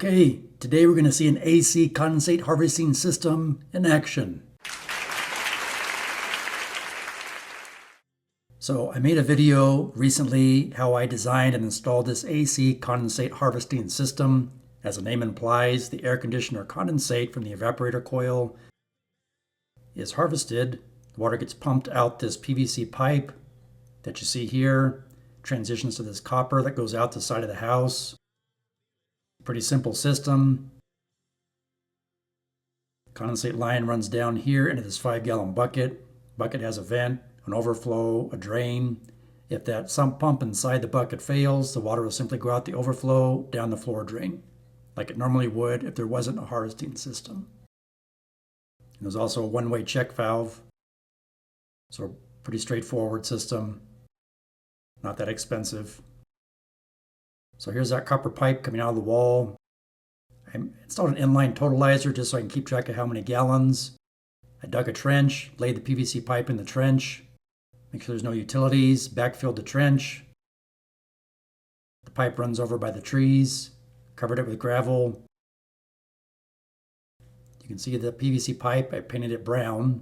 Okay, today we're going to see an AC condensate harvesting system in action. So I made a video recently how I designed and installed this AC condensate harvesting system. As the name implies, the air conditioner condensate from the evaporator coil is harvested. The water gets pumped out this PVC pipe that you see here, transitions to this copper that goes out the side of the house. Pretty simple system. Condensate line runs down here into this 5-gallon bucket. Bucket has a vent, an overflow, a drain. If that sump pump inside the bucket fails, the water will simply go out the overflow down the floor drain, like it normally would if there wasn't a harvesting system. And there's also a one-way check valve. So pretty straightforward system, not that expensive. So here's that copper pipe coming out of the wall. I installed an inline totalizer just so I can keep track of how many gallons. I dug a trench, laid the PVC pipe in the trench, make sure there's no utilities, backfilled the trench. The pipe runs over by the trees, covered it with gravel. You can see the PVC pipe, I painted it brown,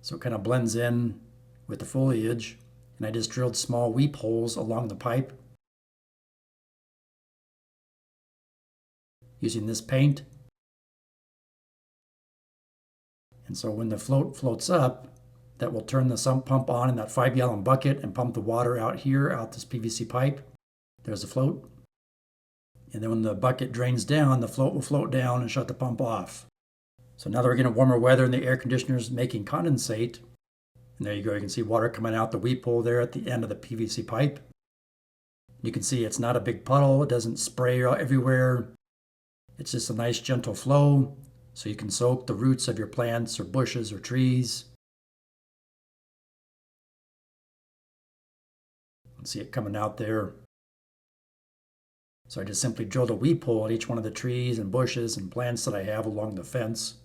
so it kind of blends in with the foliage. And I just drilled small weep holes along the pipe using this paint. And so when the float floats up, that will turn the sump pump on in that 5-gallon bucket and pump the water out here, out this PVC pipe. There's the float. And then when the bucket drains down, the float will float down and shut the pump off. So now that we're getting warmer weather and the air conditioner's making condensate, and there you go, you can see water coming out the weep hole there at the end of the PVC pipe. You can see it's not a big puddle, it doesn't spray everywhere. It's just a nice gentle flow, so you can soak the roots of your plants or bushes or trees. You can see it coming out there. So I just simply drilled a weep hole at each one of the trees and bushes and plants that I have along the fence.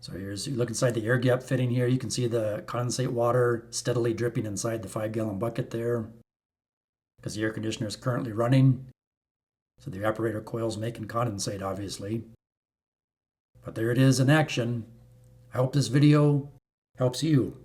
So here's, you look inside the air gap fitting here, you can see the condensate water steadily dripping inside the 5-gallon bucket there, because the air conditioner is currently running. So the evaporator coil is making condensate, obviously. But there it is in action. I hope this video helps you.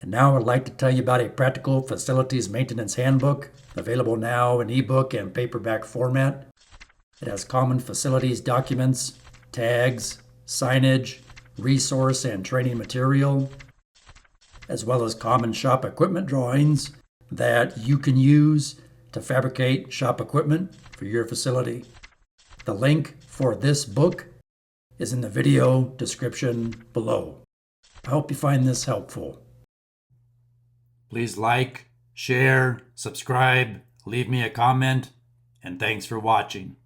And now I'd like to tell you about a practical facilities maintenance handbook, available now in ebook and paperback format. It has common facilities documents, tags, signage, resource and training material, as well as common shop equipment drawings that you can use to fabricate shop equipment for your facility. The link for this book is in the video description below. I hope you find this helpful. Please like, share, subscribe, leave me a comment, and thanks for watching.